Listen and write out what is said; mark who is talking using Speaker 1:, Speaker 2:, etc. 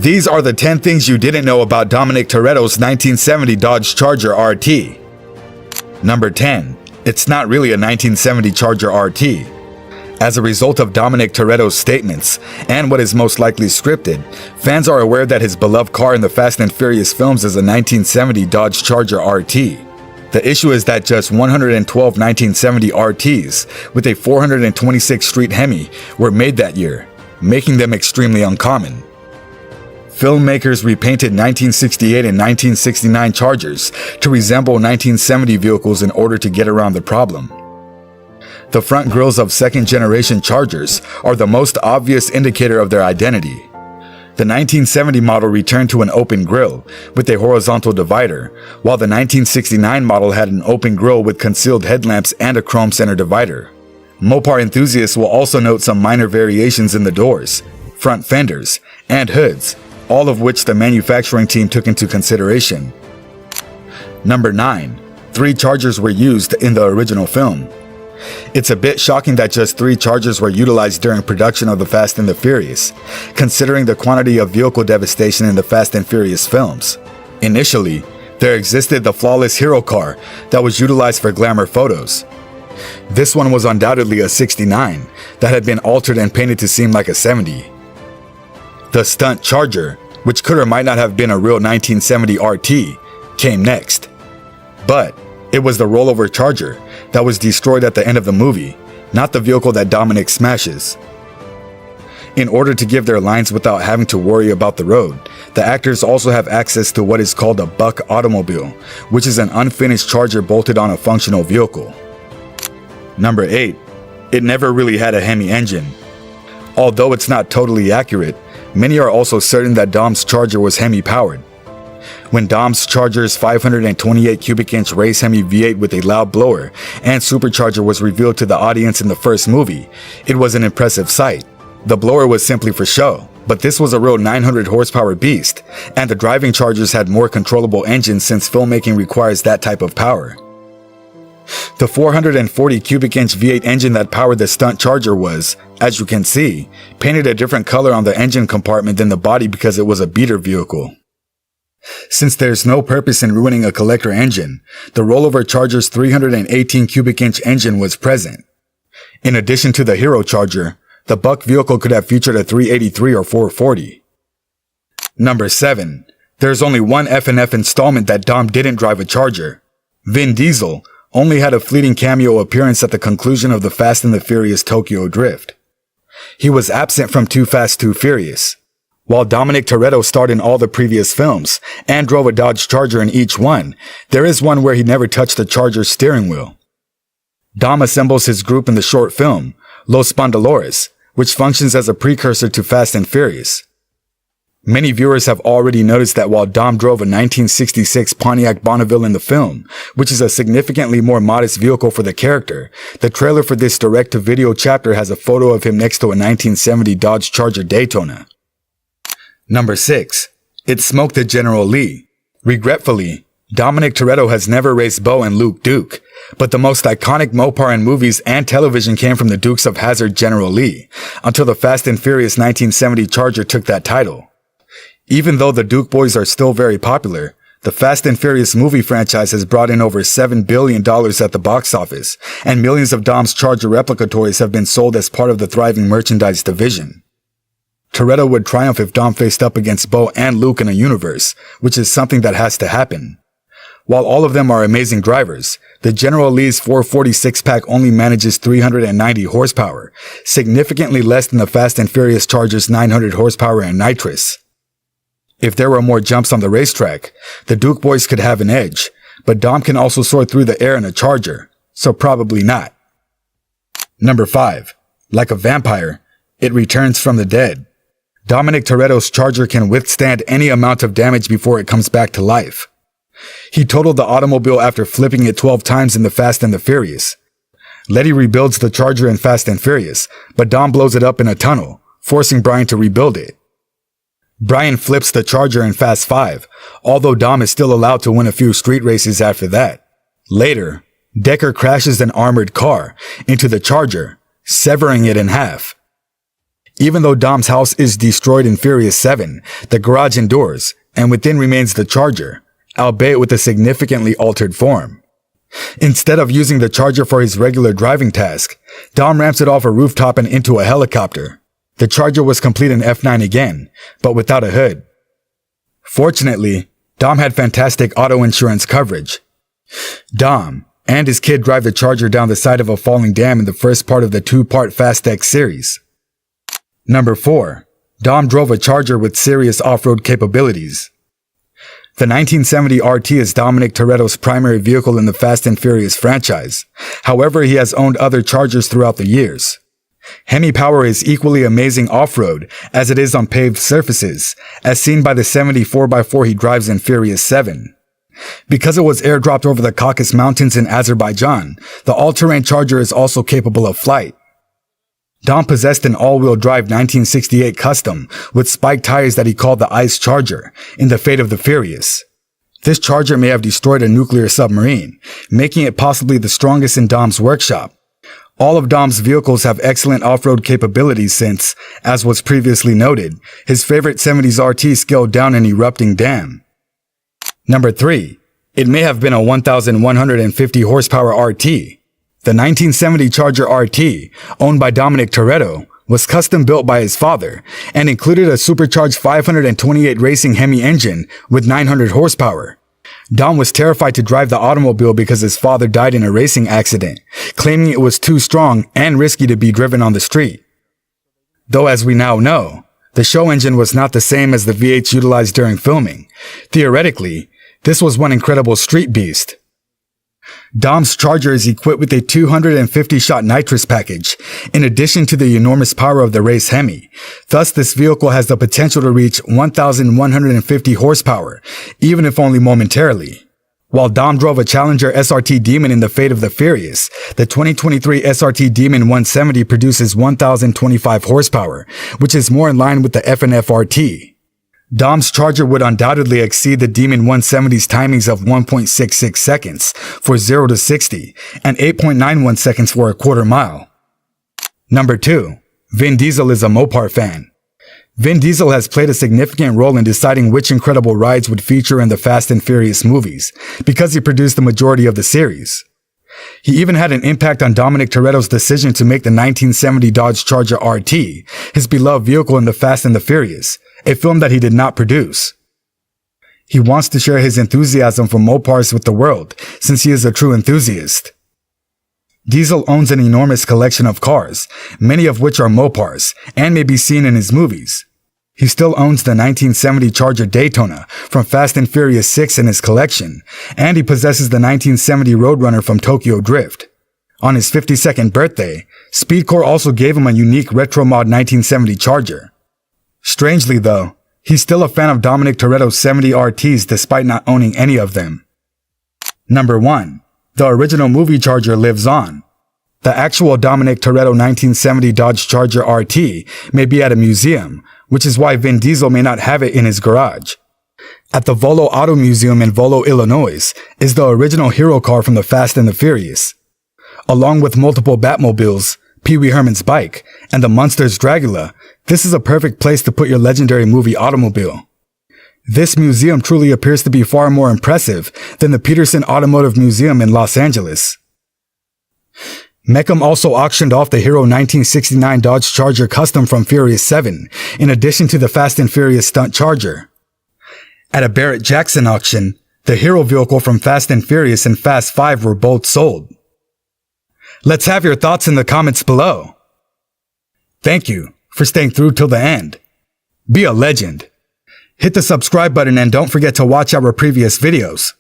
Speaker 1: These are the 10 things you didn't know about Dominic Toretto's 1970 Dodge Charger RT. Number 10. It's not really a 1970 Charger RT. As a result of Dominic Toretto's statements, and what is most likely scripted, fans are aware that his beloved car in the Fast and Furious films is a 1970 Dodge Charger RT. The issue is that just 112 1970 RTs with a 426 Street Hemi were made that year, making them extremely uncommon. Filmmakers repainted 1968 and 1969 Chargers to resemble 1970 vehicles in order to get around the problem. The front grills of second-generation Chargers are the most obvious indicator of their identity. The 1970 model returned to an open grille with a horizontal divider, while the 1969 model had an open grille with concealed headlamps and a chrome center divider. Mopar enthusiasts will also note some minor variations in the doors, front fenders, and hoods, all of which the manufacturing team took into consideration. Number 9. 3 Chargers were used in the original film. It's a bit shocking that just 3 Chargers were utilized during production of The Fast and the Furious, considering the quantity of vehicle devastation in the Fast and Furious films. Initially, there existed the flawless hero car that was utilized for glamour photos. This one was undoubtedly a 69 that had been altered and painted to seem like a 70. The stunt Charger, which could or might not have been a real 1970 RT, came next. But it was the rollover Charger that was destroyed at the end of the movie, not the vehicle that Dominic smashes. In order to give their lines without having to worry about the road, the actors also have access to what is called a buck automobile, which is an unfinished Charger bolted on a functional vehicle. Number 8. It never really had a Hemi engine. Although it's not totally accurate, many are also certain that Dom's Charger was Hemi powered. When Dom's Charger's 528 cubic inch race Hemi V8 with a loud blower and supercharger was revealed to the audience in the first movie, it was an impressive sight. The blower was simply for show, but this was a real 900 horsepower beast, and the driving Chargers had more controllable engines since filmmaking requires that type of power. The 440 cubic inch V8 engine that powered the stunt Charger was, as you can see, painted a different color on the engine compartment than the body because it was a beater vehicle. Since there's no purpose in ruining a collector engine, the rollover Charger's 318 cubic inch engine was present. In addition to the hero Charger, the buck vehicle could have featured a 383 or 440. Number 7. There's only one F&F installment that Dom didn't drive a Charger. Vin Diesel only had a fleeting cameo appearance at the conclusion of the Fast and the Furious Tokyo Drift. He was absent from Too Fast, Too Furious. While Dominic Toretto starred in all the previous films and drove a Dodge Charger in each one, there is one where he never touched the Charger's steering wheel. Dom assembles his group in the short film, Los Pantalones, which functions as a precursor to Fast and Furious. Many viewers have already noticed that while Dom drove a 1966 Pontiac Bonneville in the film, which is a significantly more modest vehicle for the character, the trailer for this direct-to-video chapter has a photo of him next to a 1970 Dodge Charger Daytona. Number 6. It smoked the General Lee. Regretfully, Dominic Toretto has never raced Bo and Luke Duke, but the most iconic Mopar in movies and television came from the Dukes of Hazzard General Lee, until the Fast and Furious 1970 Charger took that title. Even though the Duke boys are still very popular, the Fast and Furious movie franchise has brought in over $7 billion at the box office, and millions of Dom's Charger replica toys have been sold as part of the thriving merchandise division. Toretto would triumph if Dom faced up against Bo and Luke in a universe, which is something that has to happen. While all of them are amazing drivers, the General Lee's 446 pack only manages 390 horsepower, significantly less than the Fast and Furious Charger's 900 horsepower and nitrous. If there were more jumps on the racetrack, the Duke boys could have an edge, but Dom can also soar through the air in a Charger, so probably not. Number 5. Like a vampire, it returns from the dead. Dominic Toretto's Charger can withstand any amount of damage before it comes back to life. He totaled the automobile after flipping it 12 times in the Fast and the Furious. Letty rebuilds the Charger in Fast and Furious, but Dom blows it up in a tunnel, forcing Brian to rebuild it. Brian flips the Charger in Fast 5, although Dom is still allowed to win a few street races after that. Later, Decker crashes an armored car into the Charger, severing it in half. Even though Dom's house is destroyed in Furious 7, the garage endures, and within remains the Charger, albeit with a significantly altered form. Instead of using the Charger for his regular driving task, Dom ramps it off a rooftop and into a helicopter. The Charger was complete in F9 again, but without a hood. Fortunately, Dom had fantastic auto insurance coverage. Dom and his kid drive the Charger down the side of a falling dam in the first part of the two-part Fast X series. Number 4. Dom drove a Charger with serious off-road capabilities. The 1970 RT is Dominic Toretto's primary vehicle in the Fast and Furious franchise. However, he has owned other Chargers throughout the years. Hemi power is equally amazing off-road as it is on paved surfaces, as seen by the 74x4 he drives in Furious 7. Because it was airdropped over the Caucasus Mountains in Azerbaijan, the all-terrain Charger is also capable of flight. Dom possessed an all-wheel drive 1968 Custom with spiked tires that he called the Ice Charger in The Fate of the Furious. This Charger may have destroyed a nuclear submarine, making it possibly the strongest in Dom's workshop. All of Dom's vehicles have excellent off-road capabilities since, as was previously noted, his favorite 70s RT scaled down an erupting dam. Number 3. It may have been a 1,150 horsepower RT. The 1970 Charger RT, owned by Dominic Toretto, was custom built by his father and included a supercharged 528 racing Hemi engine with 900 horsepower. Dom was terrified to drive the automobile because his father died in a racing accident, claiming it was too strong and risky to be driven on the street. Though as we now know, the show engine was not the same as the V8s utilized during filming. Theoretically, this was one incredible street beast. Dom's Charger is equipped with a 250-shot nitrous package, in addition to the enormous power of the race Hemi. Thus, this vehicle has the potential to reach 1,150 horsepower, even if only momentarily. While Dom drove a Challenger SRT Demon in The Fate of the Furious, the 2023 SRT Demon 170 produces 1,025 horsepower, which is more in line with the FNF RT. Dom's Charger would undoubtedly exceed the Demon 170's timings of 1.66 seconds for 0 to 60 and 8.91 seconds for a quarter mile. Number 2. Vin Diesel is a Mopar fan. Vin Diesel has played a significant role in deciding which incredible rides would feature in the Fast and Furious movies, because he produced the majority of the series. He even had an impact on Dominic Toretto's decision to make the 1970 Dodge Charger RT his beloved vehicle in The Fast and the Furious, a film that he did not produce. He wants to share his enthusiasm for Mopars with the world, since he is a true enthusiast. Diesel owns an enormous collection of cars, many of which are Mopars, and may be seen in his movies. He still owns the 1970 Charger Daytona from Fast and Furious 6 in his collection, and he possesses the 1970 Roadrunner from Tokyo Drift. On his 52nd birthday, Speedcore also gave him a unique retro mod 1970 Charger. Strangely though, he's still a fan of Dominic Toretto's 70 RTs despite not owning any of them. Number 1. The original movie Charger lives on. The actual Dominic Toretto 1970 Dodge Charger RT may be at a museum, which is why Vin Diesel may not have it in his garage. At the Volo Auto Museum in Volo, Illinois, is the original hero car from the Fast and the Furious. Along with multiple Batmobiles, Pee Wee Herman's bike, and the Munsters Dragula, this is a perfect place to put your legendary movie automobile. This museum truly appears to be far more impressive than the Peterson Automotive Museum in Los Angeles. Meckham also auctioned off the Hero 1969 Dodge Charger Custom from Furious 7, in addition to the Fast and Furious Stunt Charger. At a Barrett-Jackson auction, the Hero vehicle from Fast and Furious and Fast 5 were both sold. Let's have your thoughts in the comments below. Thank you for staying through till the end. Be a legend. Hit the subscribe button and don't forget to watch our previous videos.